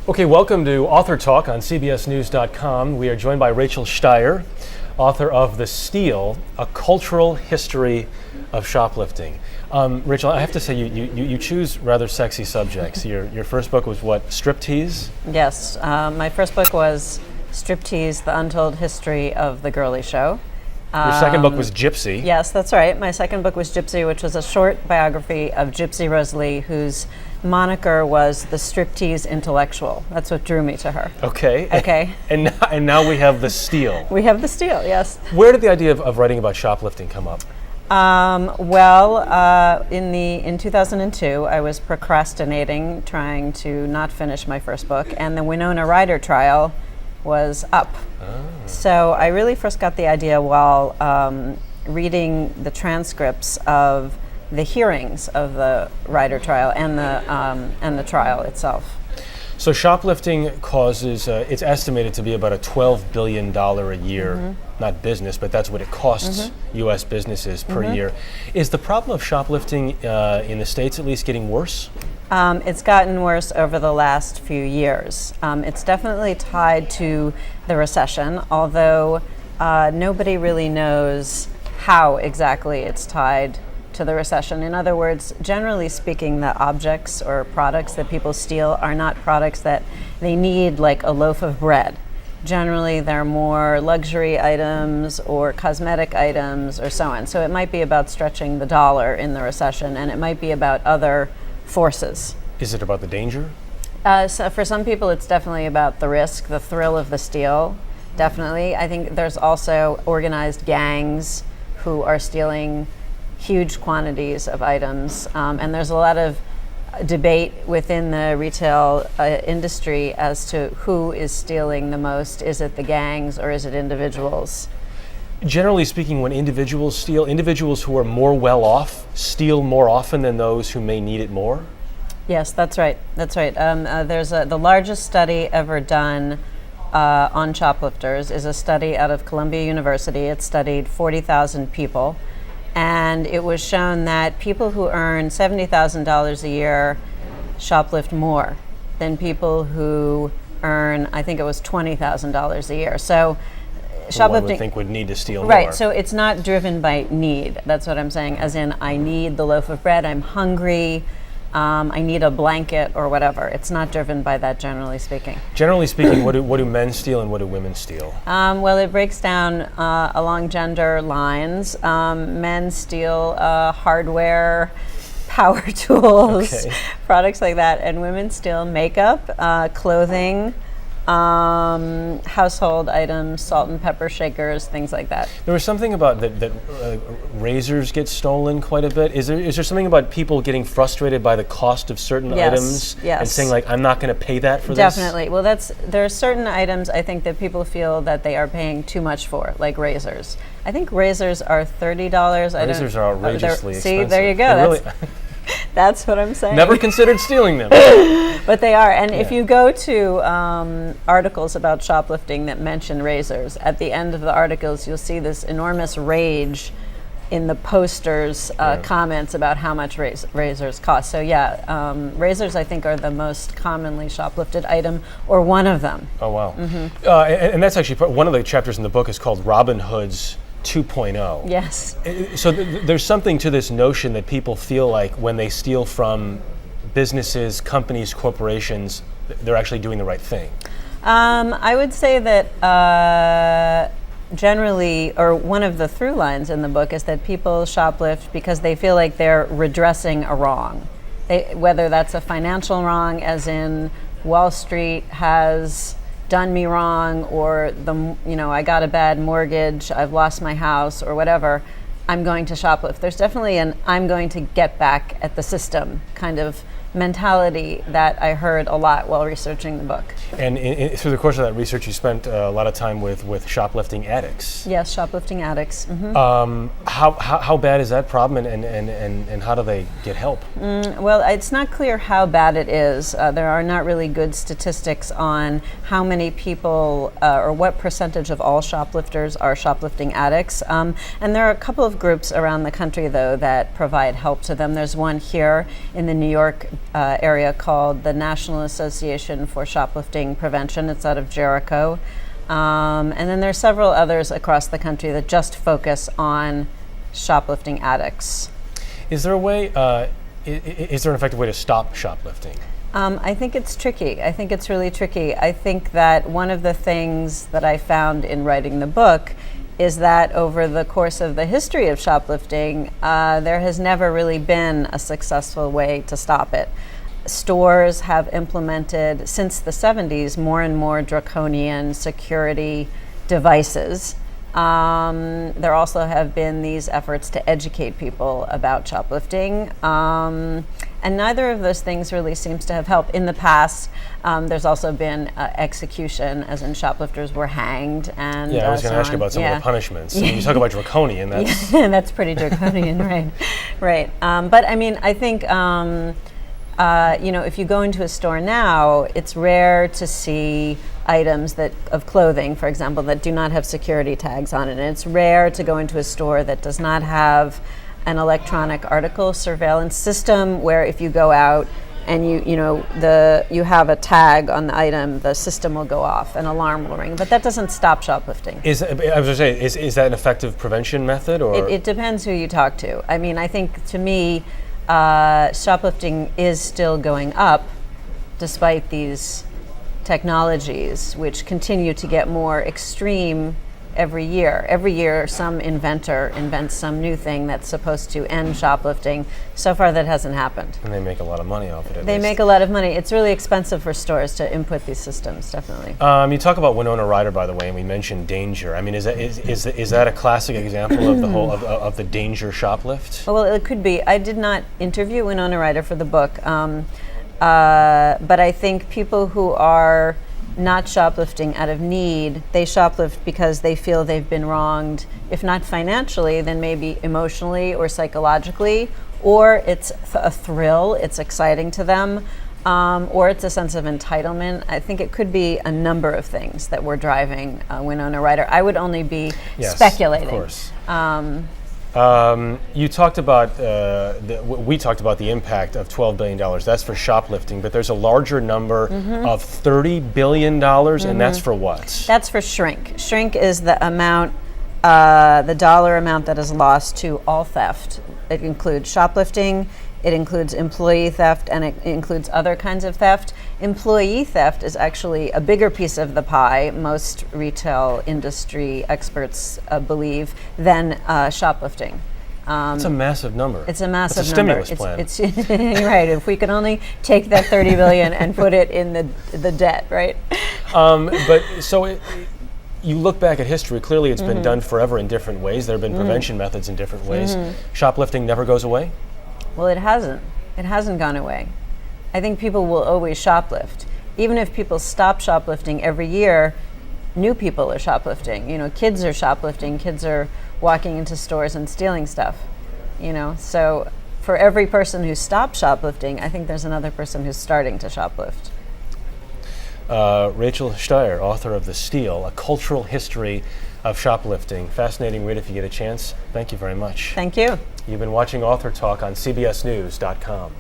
Okay, welcome to Author Talk on CBSNews.com. We are joined by Rachel Shteir, author of The Steal, A Cultural History of Shoplifting. Rachel, I have to say, you choose rather sexy subjects. Your first book was what, Striptease? Yes, my first book was Striptease, The Untold History of the Girly Show. Your second book was Gypsy. Yes, that's right. My second book was Gypsy, which was a short biography of Gypsy Rose Lee, whose moniker was the striptease intellectual. That's what drew me to her. Okay. Okay. And now we have The Steal. We have The Steal, yes. Where did the idea of writing about shoplifting come up? In 2002, I was procrastinating, trying to not finish my first book, and the Winona Ryder trial was up. So I really first got the idea while reading the transcripts of the hearings of the Ryder trial and the trial itself. So shoplifting causes, it's estimated to be about a $12 billion a year, not business, but that's what it costs U.S. businesses per year. Is the problem of shoplifting in the States at least getting worse? It's gotten worse over the last few years. It's definitely tied to the recession, although nobody really knows how exactly it's tied to the recession. In other words, generally speaking, the objects or products that people steal are not products that they need, like a loaf of bread. Generally, they're more luxury items or cosmetic items or so on. So it might be about stretching the dollar in the recession, and it might be about other forces. Is it about the danger? So for some people, it's definitely about the risk, the thrill of the steal. Definitely. I think there's also organized gangs who are stealing huge quantities of items, and there's a lot of debate within the retail industry as to who is stealing the most. Is it the gangs or is it individuals? Generally speaking, when individuals steal, individuals who are more well off steal more often than those who may need it more? Yes, that's right. That's right. There's the largest study ever done on shoplifters is a study out of Columbia University. It studied 40,000 people. And it was shown that people who earn $70,000 a year shoplift more than people who earn, I think it was $20,000 a year. So shoplifting, one would think would need to steal more. Right, so it's not driven by need. That's what I'm saying, as in I need the loaf of bread, I'm hungry, I need a blanket or whatever. It's not driven by that, generally speaking. Generally speaking, what do men steal and what do women steal? Well, it breaks down along gender lines. Men steal hardware, power tools, products like that, and women steal makeup, clothing, household items, salt and pepper shakers, things like that. There was something about that razors get stolen quite a bit. Is there something about people getting frustrated by the cost of certain items and saying, like, I'm not going to pay that for this? Definitely. Well, there are certain items I think that people feel that they are paying too much for, like razors. I think razors are $30. Razors are outrageously expensive. See, there you go. That's what I'm saying. Never considered stealing them. But they are. And if you go to articles about shoplifting that mention razors, at the end of the articles, you'll see this enormous rage in the posters' comments about how much razors cost. So razors, I think, are the most commonly shoplifted item, or one of them. Oh, wow. And that's actually one of the chapters in the book is called Robin Hood's 2.0. Yes. So there's something to this notion that people feel like when they steal from businesses, companies, corporations, they're actually doing the right thing. I would say that generally, or one of the through lines in the book is that people shoplift because they feel like they're redressing a wrong. Whether that's a financial wrong, as in Wall Street has done me wrong, or I got a bad mortgage, I've lost my house, or whatever, I'm going to shoplift. There's definitely an I'm going to get back at the system kind of mentality that I heard a lot while researching the book. And through the course of that research, you spent a lot of time with shoplifting addicts. Yes, shoplifting addicts. How bad is that problem, and how do they get help? Well, it's not clear how bad it is. There are not really good statistics on how many people or what percentage of all shoplifters are shoplifting addicts. And there are a couple of groups around the country, though, that provide help to them. There's one here in the New York area called the National Association for Shoplifting Prevention. It's out of Jericho. And then there's several others across the country that just focus on shoplifting addicts. Is there a way, is there an effective way to stop shoplifting? I think it's tricky. I think it's really tricky. I think that one of the things that I found in writing the book is that over the course of the history of shoplifting, there has never really been a successful way to stop it. Stores have implemented, since the 70s, more and more draconian security devices. There also have been these efforts to educate people about shoplifting. And neither of those things really seems to have helped. In the past, there's also been execution, as in shoplifters were hanged. And I was going to ask you about some of the punishments. You talk about draconian. That's that's pretty draconian, right? Right. But I mean, I think if you go into a store now, it's rare to see items of clothing, for example, that do not have security tags on it. And it's rare to go into a store that does not have an electronic article surveillance system, where if you go out and you have a tag on the item, the system will go off, an alarm will ring. But that doesn't stop shoplifting. I was going to say, is that an effective prevention method, or it depends who you talk to. I mean, I think to me, shoplifting is still going up, despite these technologies, which continue to get more extreme every year. Every year, some inventor invents some new thing that's supposed to end shoplifting. So far, that hasn't happened. And they make a lot of money off it. They make a lot of money. It's really expensive for stores to input these systems, definitely. You talk about Winona Ryder, by the way, and we mentioned danger. I mean, is that a classic example of the whole of the danger shoplift? Well, it could be. I did not interview Winona Ryder for the book, but I think people who are not shoplifting out of need, they shoplift because they feel they've been wronged, if not financially, then maybe emotionally or psychologically, or it's a thrill, it's exciting to them, or it's a sense of entitlement. I think it could be a number of things that were driving Winona Ryder. I would only be speculating. Of course. You talked about, we talked about the impact of $12 billion. That's for shoplifting, but there's a larger number of $30 billion, and that's for what? That's for shrink. Shrink is the amount, the dollar amount that is lost to all theft. It includes shoplifting, it includes employee theft, and it includes other kinds of theft. Employee theft is actually a bigger piece of the pie, most retail industry experts believe, than shoplifting. It's a massive number. It's a massive it's a number. Stimulus plan. You're right. If we could only take that $30 billion and put it in the debt, right? You look back at history, clearly it's been done forever in different ways. There have been prevention methods in different ways. Shoplifting never goes away? Well, it hasn't. It hasn't gone away. I think people will always shoplift. Even if people stop shoplifting every year, new people are shoplifting. Kids are shoplifting. Kids are walking into stores and stealing stuff. So for every person who stops shoplifting, I think there's another person who's starting to shoplift. Rachel Shteir, author of The Steal, A Cultural History of Shoplifting. Fascinating read if you get a chance. Thank you very much. Thank you. You've been watching Author Talk on CBSNews.com.